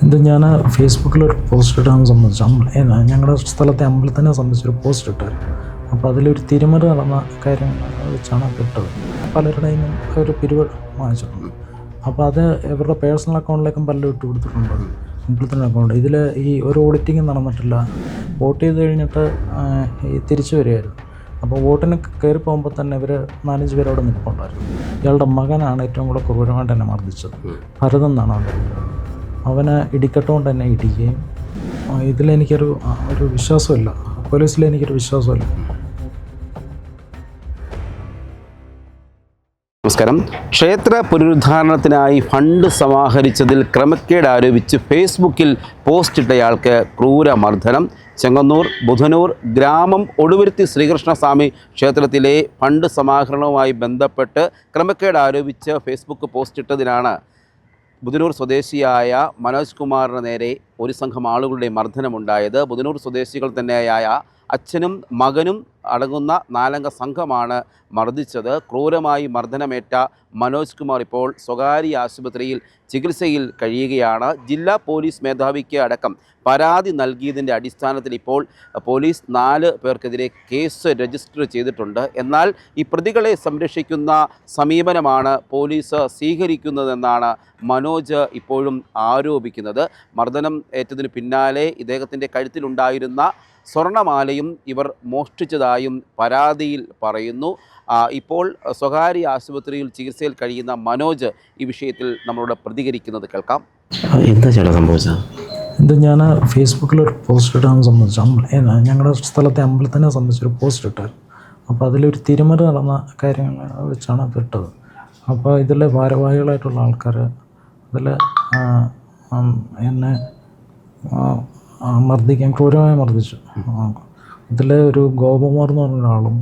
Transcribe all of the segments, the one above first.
ഇത് ഞാൻ ഫേസ്ബുക്കിലൊരു പോസ്റ്റ് ഇടാൻ സംബന്ധിച്ച് ഞങ്ങളുടെ സ്ഥലത്തെ അമ്പലത്തിനെ സംബന്ധിച്ചൊരു പോസ്റ്റ് ഇട്ടായിരുന്നു. അപ്പോൾ അതിലൊരു തിരുമറി നടന്ന കാര്യം വെച്ചാണ് ഇട്ടത്. പലരുടെയും ഒരു പിരിവ് വാങ്ങിച്ചിട്ടുണ്ട്. അപ്പോൾ അത് ഇവരുടെ പേഴ്സണൽ അക്കൗണ്ടിലേക്കും പലരും ഇട്ട് കൊടുത്തിട്ടുണ്ട്. അമ്പലത്തിൻ്റെ അക്കൗണ്ട് ഇതിൽ ഈ ഒരു ഓഡിറ്റിങ് നടന്നിട്ടില്ല. വോട്ട് ചെയ്ത് കഴിഞ്ഞിട്ട് ഈ തിരിച്ചു വരികയായിരുന്നു. അപ്പോൾ വോട്ടിന് കയറി പോകുമ്പോൾ തന്നെ ഇവർ 4-5 പേര് അവിടെ നിൽപ്പുണ്ടായിരുന്നു. ഇയാളുടെ മകനാണ് ഏറ്റവും കൂടുതൽ ക്രൂരമായിട്ട് എന്നെ മർദ്ദിച്ചത്. ഭരതൻ എന്നാണ് അവൻ്റെ പേര്. അവനെ ഇടിക്കട്ടുകൊണ്ട് തന്നെ ഇടിക്കുകയും ഇതിലെനിക്കൊരു വിശ്വാസമില്ല, പോലീസിലെനിക്കൊരു വിശ്വാസമില്ല. നമസ്കാരം. ക്ഷേത്ര പുനരുദ്ധാരണത്തിനായി ഫണ്ട് സമാഹരിച്ചതിൽ ക്രമക്കേട് ആരോപിച്ച് ഫേസ്ബുക്കിൽ പോസ്റ്റിട്ടയാൾക്ക് ക്രൂരമർദ്ദനം. ചെങ്ങന്നൂർ ബുധനൂർ ഗ്രാമം ഒടുവിരുത്തി ശ്രീകൃഷ്ണസ്വാമി ക്ഷേത്രത്തിലെ ഫണ്ട് സമാഹരണവുമായി ബന്ധപ്പെട്ട് ക്രമക്കേട് ആരോപിച്ച് ഫേസ്ബുക്ക് പോസ്റ്റിട്ടതിനാണ് ബുധനൂർ സ്വദേശിയായ മനോജ് കുമാറിന് നേരെ ഒരു സംഘം ആളുകളുടെ മർദ്ദനമുണ്ടായത്. ബുധനൂർ സ്വദേശികൾ തന്നെയായ അച്ഛനും മകനും അടങ്ങുന്ന 4-അംഗ സംഘമാണ് മർദ്ദിച്ചത്. ക്രൂരമായി മർദ്ദനമേറ്റ മനോജ് കുമാർ ഇപ്പോൾ സ്വകാര്യ ആശുപത്രിയിൽ ചികിത്സയിൽ കഴിയുകയാണ്. ജില്ലാ പോലീസ് മേധാവിക്ക് അടക്കം പരാതി നൽകിയതിൻ്റെ അടിസ്ഥാനത്തിൽ ഇപ്പോൾ പോലീസ് 4 പേർക്കെതിരെ കേസ് രജിസ്റ്റർ ചെയ്തിട്ടുണ്ട്. എന്നാൽ ഈ പ്രതികളെ സംരക്ഷിക്കുന്ന സമീപനമാണ് പോലീസ് സ്വീകരിക്കുന്നതെന്നാണ് മനോജ് ഇപ്പോഴും ആരോപിക്കുന്നത്. മർദ്ദനം ഏറ്റതിന് പിന്നാലെ ഇദ്ദേഹത്തിൻ്റെ കഴുത്തിലുണ്ടായിരുന്ന സ്വർണ്ണമാലയും ഇവർ മോഷ്ടിച്ചതായും പരാതിയിൽ പറയുന്നു. ഇപ്പോൾ സ്വകാര്യ ആശുപത്രിയിൽ ചികിത്സയിൽ കഴിയുന്ന മനോജ് ഈ വിഷയത്തിൽ നമ്മളോട് പ്രതികരിക്കുന്നത് കേൾക്കാം. എന്താ ചേട്ടാ സംഭവിച്ചത്? ഇത് ഞാൻ ഫേസ്ബുക്കിലൊരു പോസ്റ്റ് ഇടാൻ സംബന്ധിച്ച് ഞങ്ങളുടെ സ്ഥലത്തെ അമ്പലത്തിനെ സംബന്ധിച്ചൊരു പോസ്റ്റ് ഇട്ടായിരുന്നു. അപ്പോൾ അതിലൊരു തിരുമറി നടന്ന കാര്യം വെച്ചാണ് ഇട്ടത്. അപ്പോൾ ഇതിലെ ഭാരവാഹികളായിട്ടുള്ള ആൾക്കാർ അതിൽ എന്നെ ക്രൂരമായി മർദ്ദിച്ചു. ഇതിൽ ഒരു ഗോപകുമാർ എന്ന് പറഞ്ഞ ഒരാളും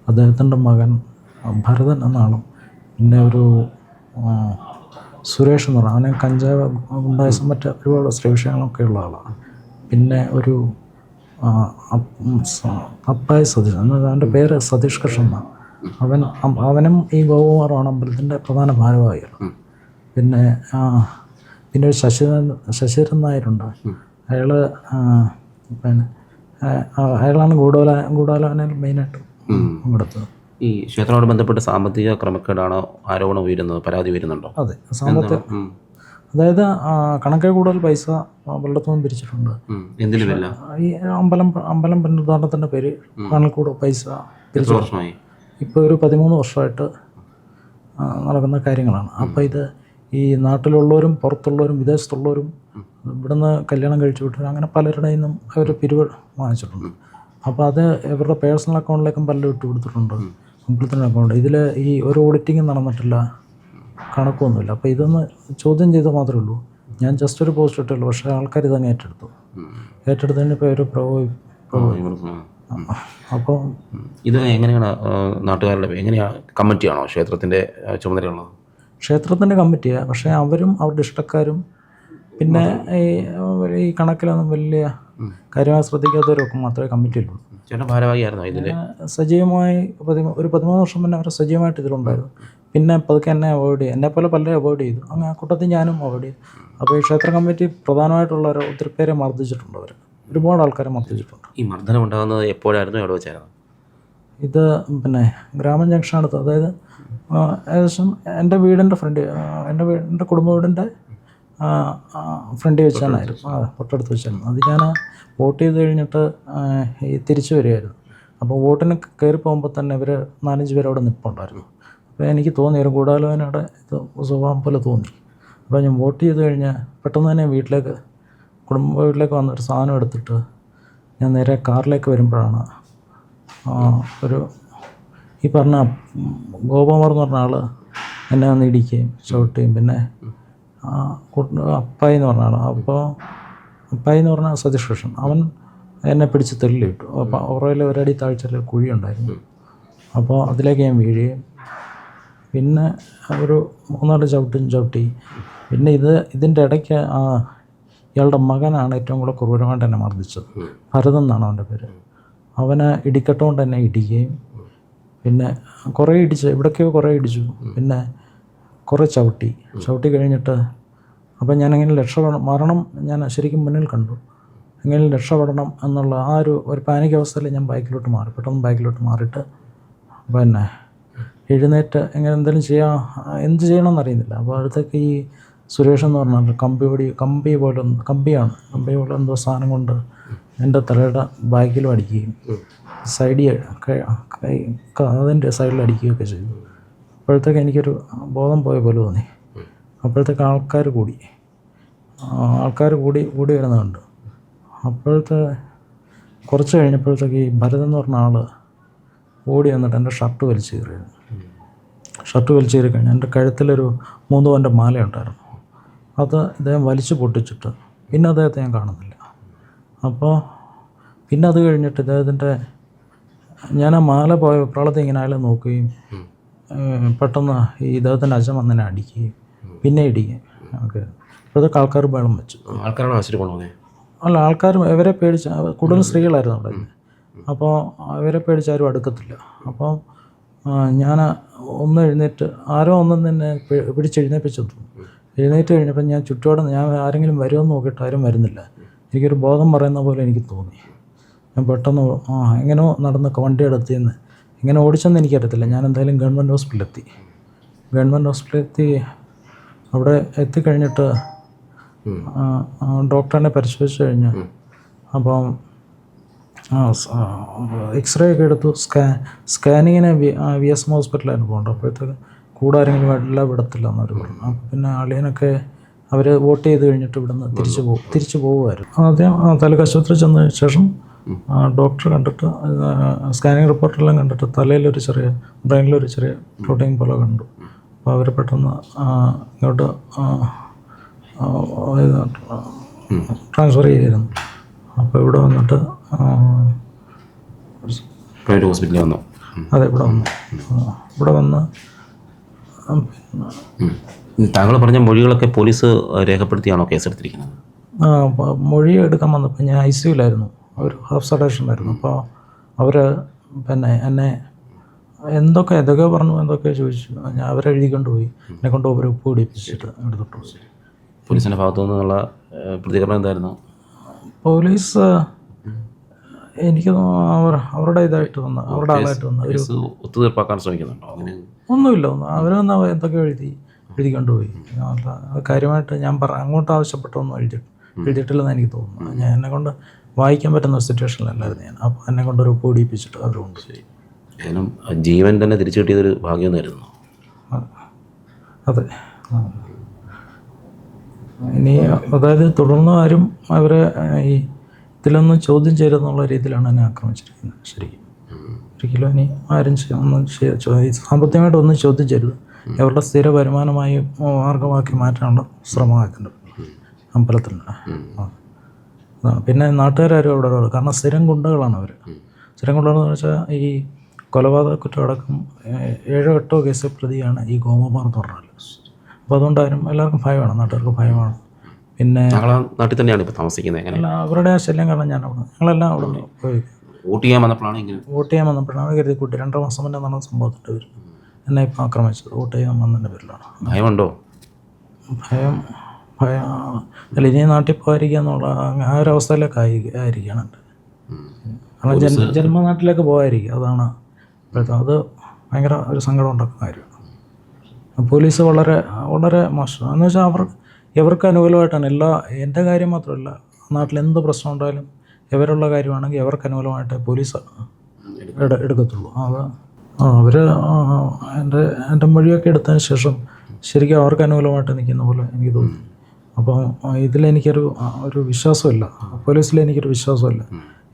അദ്ദേഹത്തിൻ്റെ മകൻ ഭരതൻ എന്ന ആളും പിന്നെ ഒരു സുരേഷ് എന്ന് പറഞ്ഞാൽ അവനെ കഞ്ചാവ് ഗുണ്ടായിസം മറ്റ് ഒരുപാട് സ്ത്രീവിഷയങ്ങളൊക്കെ ഉള്ള ആളാണ്. പിന്നെ ഒരു അപ്പായി സതീഷ് അവൻ്റെ പേര് സതീഷ് കൃഷ്ണൻ എന്നാണ്. അവനും ഈ ഗോപകുമാറാണ് അമ്പലത്തിൻ്റെ പ്രധാന ഭാരവാഹികൾ. പിന്നെ ഒരു ശശിധരൻ നായരുണ്ട്. അയാളാണ് ഗൂഢാലോചനയിൽ മെയിനായിട്ട് പങ്കെടുത്തത്. ഈ ക്ഷേത്രത്തോട് ബന്ധപ്പെട്ട് സാമ്പത്തിക ക്രമക്കേടാണോ ആരോപണം ഉയരുന്നത്, പരാതി വരുന്നുണ്ടോ? അതെ, അതായത് കണക്കെ കൂടുതൽ പൈസ വെള്ളത്തിൽ നിന്നും പിരിച്ചിട്ടുണ്ട്. എന്തിനുമില്ല ഈ അമ്പലം പുനരുദ്ധാരണത്തിൻ്റെ പേര് കൂടുതൽ പൈസ പിരിച്ചു. ഇപ്പോൾ ഒരു 13 വർഷമായിട്ട് നടക്കുന്ന കാര്യങ്ങളാണ്. അപ്പോൾ ഇത് ഈ നാട്ടിലുള്ളവരും പുറത്തുള്ളവരും വിദേശത്തുള്ളവരും ഇവിടുന്ന് കല്യാണം കഴിച്ചു വിട്ടവരും അങ്ങനെ പലരുടെയും നിന്നും അവർ പിരിവ് വാങ്ങിച്ചിട്ടുണ്ട്. അപ്പോൾ അത് ഇവരുടെ പേഴ്സണൽ അക്കൗണ്ടിലേക്കും പലരും ഇട്ട് കൊടുത്തിട്ടുണ്ട്. അമ്പലത്തിൻ്റെ അക്കൗണ്ട് ഇതിൽ ഈ ഒരു ഓഡിറ്റിങ് നടന്നിട്ടില്ല, കണക്കൊന്നുമില്ല. അപ്പോൾ ഇതൊന്ന് ചോദ്യം ചെയ്ത് മാത്രമേ ഉള്ളൂ. ഞാൻ ജസ്റ്റ് ഒരു പോസ്റ്റ് ഇട്ടുള്ളൂ. പക്ഷേ ആൾക്കാർ ഇതങ്ങ് ഏറ്റെടുത്തതിന് ഇപ്പോൾ ഒരു അപ്പോൾ ഇത് എങ്ങനെയാണ് നാട്ടുകാരുടെ എങ്ങനെയാണ് കമ്മിറ്റിയാണോ ക്ഷേത്രത്തിൻ്റെ ചുമതലയുള്ളത്? ക്ഷേത്രത്തിൻ്റെ കമ്മിറ്റിയാണ്. പക്ഷേ അവരും അവരുടെ ഇഷ്ടക്കാരും പിന്നെ ഈ കണക്കിലൊന്നും വലിയ കാര്യമായി ശ്രദ്ധിക്കാത്തവരൊക്കെ മാത്രമേ കമ്മിറ്റിയിലുള്ളൂ. ചേട്ടൻ ഭാരവാഹിയായിരുന്നോ ഇതിൽ? സജീവമായി ഒരു 13 വർഷം മുന്നേ അവർ സജീവമായിട്ട് ഇതിലുണ്ടായിരുന്നു. പിന്നെ പതുക്കെ എന്നെ അവോയ്ഡ് ചെയ്തു, എന്നെപ്പോലെ പലരും അവോയ്ഡ് ചെയ്തു. അങ്ങനെ ആ കൂട്ടത്തിൽ ഞാനും അവോയ്ഡ് ചെയ്തു. അപ്പോൾ ഈ ക്ഷേത്ര കമ്മിറ്റി പ്രധാനമായിട്ടുള്ളവർ ഒത്തിരി പേരെ മർദ്ദിച്ചിട്ടുണ്ട്. അവർ ഒരുപാട് ആൾക്കാരെ മർദ്ദിച്ചിട്ടുണ്ട്. ഈ മർദ്ദനം ഉണ്ടാകുന്നത് എപ്പോഴായിരുന്നു, എവിടെ വെച്ചായിരുന്നു? ഇത് പിന്നെ ഗ്രാമം ജംഗ്ഷൻ അടുത്ത്, അതായത് ഏകദേശം എൻ്റെ വീടിൻ്റെ എൻ്റെ കുടുംബ വീടിൻ്റെ ഫ്രണ്ടിൽ വെച്ചായിരുന്നു. തൊട്ടടുത്ത് വെച്ചായിരുന്നു. അത് ഞാൻ വോട്ട് ചെയ്ത് കഴിഞ്ഞിട്ട് ഈ തിരിച്ചു വരികയായിരുന്നു. അപ്പോൾ വോട്ടിന് കയറി പോകുമ്പോൾ തന്നെ ഇവർ 4-5 പേര് അവിടെ നിൽപ്പുണ്ടായിരുന്നു. അപ്പോൾ എനിക്ക് തോന്നി ഒരു ഗൂഢാലോചനയുടെ സ്വഭാവം പോലെ തോന്നി. അപ്പോൾ ഞാൻ വോട്ട് ചെയ്ത് കഴിഞ്ഞ് പെട്ടെന്ന് തന്നെ കുടുംബ വീട്ടിലേക്ക് വന്നൊരു സാധനം എടുത്തിട്ട് ഞാൻ നേരെ കാറിലേക്ക് വരുമ്പോഴാണ് ഈ പറഞ്ഞ ഗോപകുമാർ എന്ന് പറഞ്ഞ ആൾ എന്നെ വന്ന് ഇടിക്കുകയും ചവിട്ടുകയും പിന്നെ അപ്പായി എന്ന് പറഞ്ഞ ആൾ, അപ്പോൾ അപ്പായി എന്ന് പറഞ്ഞാൽ സതീഷ് കൃഷ്ണൻ, അവൻ എന്നെ പിടിച്ച് തെള്ളിയിട്ടു. അപ്പോൾ അവരുടെ ഒരടി താഴ്ചയിൽ കുഴി ഉണ്ടായിരുന്നു. അപ്പോൾ അതിലേക്ക് ഞാൻ വീഴുകയും പിന്നെ ഒരു 3-4 ചവിട്ടി. പിന്നെ ഇതിൻ്റെ ഇടയ്ക്ക് ഇയാളുടെ മകനാണ് ഏറ്റവും കൂടുതൽ ക്രൂരമായിട്ട് എന്നെ മർദ്ദിച്ചത്. ഭരതൻ എന്നാണ് അവൻ്റെ പേര്. അവനെ ഇടിക്കട്ടുകൊണ്ട് തന്നെ ഇടിക്കുകയും പിന്നെ ഇവിടേക്കോ കുറേ ഇടിച്ചു. പിന്നെ കുറേ ചവിട്ടി കഴിഞ്ഞിട്ട് അപ്പം ഞാനെങ്ങനെ മരണം ഞാൻ ശരിക്കും മുന്നിൽ കണ്ടു. എങ്ങനെ രക്ഷപ്പെടണം എന്നുള്ള ആ ഒരു പാനിക് അവസ്ഥയിൽ ഞാൻ ബൈക്കിലോട്ട് മാറി. പെട്ടെന്ന് ബൈക്കിലോട്ട് മാറിയിട്ട് പിന്നെ എഴുന്നേറ്റ് എങ്ങനെ എന്തെങ്കിലും എന്ത് ചെയ്യണമെന്ന് അറിയുന്നില്ല. അപ്പോൾ അടുത്തേക്ക് ഈ സുരേഷ് എന്ന് പറഞ്ഞാൽ കമ്പി പോലെ എന്തോ സാധനം കൊണ്ട് എൻ്റെ തലയുടെ ബാക്കിലും അടിക്കുകയും അതിൻ്റെ സൈഡിൽ അടിക്കുകയൊക്കെ ചെയ്തു. അപ്പോഴത്തേക്ക് എനിക്കൊരു ബോധം പോയ പോലെ തോന്നി. അപ്പോഴത്തേക്ക് ആൾക്കാർ കൂടി വരുന്നുണ്ട്. അപ്പോഴത്തെ കുറച്ച് കഴിഞ്ഞപ്പോഴത്തേക്ക് ഈ ഭരതൻ എന്ന് പറഞ്ഞ ആൾ ഓടി വന്നിട്ട് എൻ്റെ ഷർട്ട് വലിച്ചു കീറി കഴിഞ്ഞ് എൻ്റെ കഴുത്തിലൊരു 3 പവൻ്റെ മാലയുണ്ടായിരുന്നു. അത് ഇദ്ദേഹം വലിച്ചു പൊട്ടിച്ചിട്ട് പിന്നെ അദ്ദേഹത്തെ ഞാൻ കാണുന്നില്ല. അപ്പോൾ പിന്നെ അത് കഴിഞ്ഞിട്ട് ഇദ്ദേഹത്തിൻ്റെ ഞാൻ ആ മാല പോയ വെപ്രാളത്തെ ഇങ്ങനെ അയാളെ നോക്കുകയും പെട്ടെന്ന് ഈ ഇദ്ദേഹത്തിൻ്റെ അച്ഛൻ വന്നെ അടിക്കുകയും പിന്നെ ഇടിക്കുകയും ഓക്കെ. അപ്പോഴത്തേക്ക് ആൾക്കാർ ബഹളം വെച്ചു. ആൾക്കാരാണ് ആശുപത്രി കൊണ്ടുപോകുന്നത്? അല്ല, ആൾക്കാർ ഇവരെ പേടിച്ച് കൂടുതൽ സ്ത്രീകളായിരുന്നു അവിടെ. അപ്പോൾ ഇവരെ പേടിച്ച് ആരും അടുക്കത്തില്ല. അപ്പോൾ ഞാൻ ഒന്ന് എഴുന്നേറ്റ് ആരോ ഒന്നും തന്നെ പിടിച്ചെഴുന്നേൽപ്പിച്ചു. എഴുന്നേറ്റ് കഴിഞ്ഞപ്പോൾ ഞാൻ ചുറ്റോടെ ആരെങ്കിലും വരുമെന്ന് നോക്കിയിട്ട് ആരും വരുന്നില്ല. എനിക്കൊരു ബോധം പറയുന്ന പോലെ എനിക്ക് തോന്നി. ഞാൻ പെട്ടെന്ന് എങ്ങനെയോ നടന്ന് വണ്ടിയുടെ അടുത്തിന്ന് എങ്ങനെ ഓടിച്ചെന്ന് എനിക്കറിയത്തില്ല. ഞാൻ എന്തായാലും ഗവൺമെൻറ് ഹോസ്പിറ്റലിലെത്തി. അവിടെ എത്തിക്കഴിഞ്ഞിട്ട് ഡോക്ടറിനെ പരിശോധിച്ച് കഴിഞ്ഞ് അപ്പം എക്സ്റേ ഒക്കെ എടുത്തു. സ്കാനിങ്ങിന് VSM ഹോസ്പിറ്റലായിരുന്നു പോകേണ്ടത്. അപ്പോഴത്തേക്ക് കൂടെ ആരെങ്കിലും എല്ലാം വിടത്തില്ല എന്നവർ പറഞ്ഞു. അപ്പോൾ പിന്നെ അളിയനൊക്കെ അവർ വോട്ട് ചെയ്ത് കഴിഞ്ഞിട്ട് ഇവിടുന്ന് തിരിച്ചു പോകുമായിരുന്നു. ആദ്യം താലൂക്കാശുപത്രി ചെന്നതിന് ശേഷം ഡോക്ടർ കണ്ടിട്ട് സ്കാനിങ് റിപ്പോർട്ടെല്ലാം കണ്ടിട്ട് ബ്രെയിനിലൊരു ചെറിയ പ്രോട്ടീൻ പോലെ കണ്ടു. അപ്പോൾ അവർ പെട്ടെന്ന് ഇങ്ങോട്ട് ട്രാൻസ്ഫർ ചെയ്തിരുന്നു. അപ്പോൾ ഇവിടെ വന്നിട്ട് പ്രൈവറ്റ് ഹോസ്പിറ്റലിൽ വന്നു. അതെ, ഇവിടെ വന്ന് താങ്കൾ പറഞ്ഞ മൊഴികളൊക്കെ പോലീസ് രേഖപ്പെടുത്തിയാണോ കേസെടുത്തിരിക്കുന്നത്? മൊഴി എടുക്കാൻ വന്നപ്പോൾ ഞാൻ ICUലായിരുന്നു. ഒരു ഹാഫ് സഡേഷനായിരുന്നു. അപ്പോൾ അവർ പിന്നെ എന്നെ എന്തൊക്കെ പറഞ്ഞു, എന്തൊക്കെ ചോദിച്ചു. ഞാൻ അവരെ എഴുതിക്കൊണ്ട് പോയി. എന്നെ കൊണ്ട് അവർ ഉപ്പ് പിടിപ്പിച്ചിട്ട് എടുത്തിട്ടു. പോലീസിൻ്റെ ഭാഗത്തു നിന്നുള്ള പ്രതികരണം എന്തായിരുന്നു? പോലീസ് എനിക്ക് അവരുടെ ഇതായിട്ട് വന്ന് അവരുടെ ആളായിട്ട് വന്ന് ഒരു ഒത്തുതീർപ്പാക്കാൻ ശ്രമിക്കുന്നുണ്ടോ? അങ്ങനെ ഒന്നുമില്ല. അവരൊന്ന് എന്തൊക്കെ എഴുതിക്കൊണ്ടുപോയി. കാര്യമായിട്ട് ഞാൻ അങ്ങോട്ട് ആവശ്യപ്പെട്ടൊന്നും എഴുതിയിട്ടില്ലെന്ന് എനിക്ക് തോന്നുന്നു. ഞാൻ എന്നെക്കൊണ്ട് വായിക്കാൻ പറ്റുന്ന സിറ്റുവേഷനിലല്ലായിരുന്നു ഞാൻ. അപ്പോൾ എന്നെക്കൊണ്ട് ഒരു ഉപ്പ് പിടിപ്പിച്ചിട്ട് അവരുണ്ട്. ഏതായാലും ജീവൻ തന്നെ തിരിച്ചു കിട്ടിയതൊരു ഭാഗ്യം എന്നായിരുന്നു. അതെ. ഇനി അതായത് തുടർന്ന് ആരും അവരെ ഈ ഇതിലൊന്നും ചോദ്യം ചെയ്തെന്നുള്ള രീതിയിലാണ് എന്നെ ആക്രമിച്ചിരിക്കുന്നത്. ശരിക്കും ഒരിക്കലും ഇനി ആരും സാമ്പത്തികമായിട്ട് ഒന്നും ചോദ്യം ചെയ്യരുത്. അവരുടെ സ്ഥിര വരുമാനമായി മാർഗമാക്കി മാറ്റാനുള്ള ശ്രമമാക്കുന്നുണ്ട് അമ്പലത്തിൽ. പിന്നെ നാട്ടുകാരും അവിടെ കാരണം സ്ഥിരം ഗുണ്ടകളാണ് അവർ. സ്ഥിരം ഗുണ്ടകളെന്ന് വെച്ചാൽ ഈ കൊലപാതക കുറ്റമടക്കം 7-8 കേസ് പ്രതിയാണ് ഈ ഗോപകുമാർ എന്ന് പറഞ്ഞാൽ. അപ്പോൾ അതുകൊണ്ടാരും എല്ലാവർക്കും ഭയമാണ്, നാട്ടുകാർക്ക് ഭയമാണ്. പിന്നെ നാട്ടിൽ തന്നെയാണ് ഇപ്പോൾ താമസിക്കുന്നത്. അല്ല, അവരുടെ ആ ശല്യം കാരണം ഞങ്ങളെല്ലാം അവിടെ പോയി. വോട്ട് ചെയ്യാൻ വന്നപ്പോഴാണ് കരുതി കൂട്ടി 2 മാസം മുന്നേ നടന്ന സംഭവത്തിൻ്റെ പേര് എന്നെ ഇപ്പം ആക്രമിച്ചത് വോട്ട് ചെയ്യാൻ വന്നതിൻ്റെ പേരിലാണ്. ഭയമുണ്ടോ? ഭയം അല്ല, ഇനി നാട്ടിൽ പോകാതിരിക്കുക എന്നുള്ള ആ ഒരു അവസ്ഥയിലൊക്കെ ആയിരിക്കുകയാണ് എൻ്റെ. കാരണം ജന്മനാട്ടിലേക്ക് പോകാതിരിക്കുക, അതാണ് ഇപ്പോഴത്തെ. അത് ഭയങ്കര ഒരു സങ്കടം ഉണ്ടാക്കുന്ന കാര്യമാണ്. പോലീസ് വളരെ വളരെ മോശം എന്ന് വെച്ചാൽ ഇവർക്ക് അനുകൂലമായിട്ടാണ് എൻ്റെ കാര്യം മാത്രമല്ല, നാട്ടിൽ എന്ത് പ്രശ്നം ഉണ്ടായാലും ഇവരുള്ള കാര്യമാണെങ്കിൽ ഇവർക്ക് അനുകൂലമായിട്ട് പോലീസ് എടുക്കത്തുള്ളൂ. അവർ എൻ്റെ മൊഴിയൊക്കെ എടുത്തതിന് ശേഷം ശരിക്കും അവർക്ക് അനുകൂലമായിട്ട് നിൽക്കുന്ന പോലെ എനിക്ക് തോന്നുന്നു. അപ്പോൾ ഇതിലെനിക്കൊരു വിശ്വാസമില്ല, പോലീസിൽ എനിക്കൊരു വിശ്വാസമില്ല.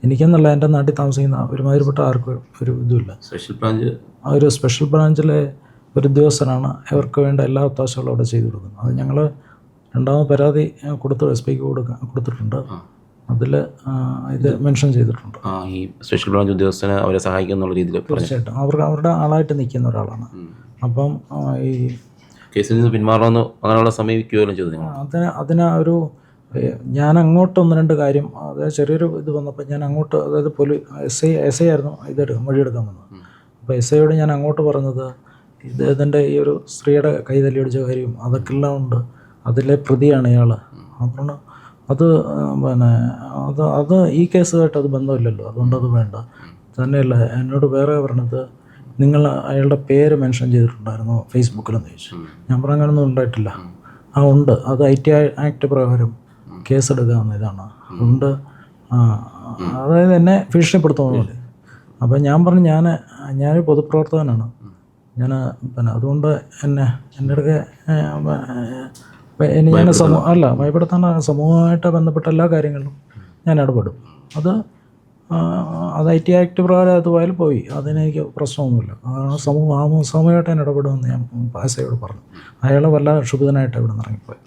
എനിക്കെന്നല്ല, എൻ്റെ നാട്ടിൽ താമസിക്കുന്ന ഒരുമാതിരിപ്പെട്ട ആർക്കും ഒരു ഇതുമില്ല. ഒരു സ്പെഷ്യൽ ബ്രാഞ്ചിലെ ഒരു ഉദ്യോഗസ്ഥനാണ് ഇവർക്ക് വേണ്ട എല്ലാ ഒത്താശകളും അവിടെ ചെയ്തു കൊടുക്കുന്നത്. അത് ഞങ്ങൾ 2ാമത് പരാതി SP-ക്ക് കൊടുത്തിട്ടുണ്ട്. അതിൽ ഇത് മെൻഷൻ ചെയ്തിട്ടുണ്ട്. ഈ സ്പെഷ്യൽ ബ്രാഞ്ച് ഉദ്യോഗസ്ഥനെ അവരെ സഹായിക്കുന്നുള്ള രീതിയിൽ തീർച്ചയായിട്ടും അവരുടെ ആളായിട്ട് നിൽക്കുന്ന ഒരാളാണ്. അപ്പം ഈ കേസിൽ നിന്ന് പിന്മാറണമെന്ന് അങ്ങനെയുള്ള സമീപിക്കുകയും ചെയ്തു. അതിന് ഞാൻ അങ്ങോട്ട് 1-2 കാര്യം, അതായത് ചെറിയൊരു ഇത് വന്നപ്പോൾ ഞാൻ അങ്ങോട്ട്, അതായത് SI ആയിരുന്നു മൊഴിയെടുക്കാൻ വന്നത്. അപ്പോൾ SIയോട് ഞാൻ അങ്ങോട്ട് പറഞ്ഞത് ഇതിൻ്റെ ഈ ഒരു സ്ത്രീയുടെ കൈ തല്ലിയൊടിച്ച കാര്യം അതൊക്കെ എല്ലാം ഉണ്ട്, അതിലെ പ്രതിയാണ് ഇയാൾ. അപ്പോൾ അത് പിന്നെ അത് ഈ കേസുമായിട്ട് അത് ബന്ധമില്ലല്ലോ, അതുകൊണ്ട് അത് വേണ്ട. തന്നെയല്ല, എന്നോട് വേറെ പറഞ്ഞത് നിങ്ങൾ അയാളുടെ പേര് മെൻഷൻ ചെയ്തിട്ടുണ്ടായിരുന്നു ഫേസ്ബുക്കിലെന്ന് ചോദിച്ചു. ഞാൻ പറഞ്ഞ അങ്ങനെയൊന്നും ഉണ്ടായിട്ടില്ല. ഉണ്ട്, അത് IT ആക്ട് പ്രകാരം കേസെടുക്കാവുന്ന ഇതാണ്. അതുകൊണ്ട് അതായത് എന്നെ ഭീഷണിപ്പെടുത്തുന്നത്. അപ്പം ഞാൻ പറഞ്ഞു ഞാനൊരു പൊതുപ്രവർത്തകനാണ്, ഞാൻ പിന്നെ അതുകൊണ്ട് എൻ്റെ അടുക്കെ ഞാൻ ഭയപ്പെടുത്താൻ സമൂഹമായിട്ട് ബന്ധപ്പെട്ട എല്ലാ കാര്യങ്ങളിലും ഞാൻ ഇടപെടും. അത് IT ആക്ട് പ്രകാരം അത് പോയാൽ പോയി, അതിനെനിക്ക് പ്രശ്നമൊന്നുമില്ല. സമൂഹമായിട്ട് ഞാൻ ഇടപെടുമെന്ന് ഞാൻ പാസയോട് പറഞ്ഞു. അയാൾ വല്ല ക്ഷുഭിതനായിട്ട് ഇവിടെ നിന്ന് ഇറങ്ങിപ്പോയി.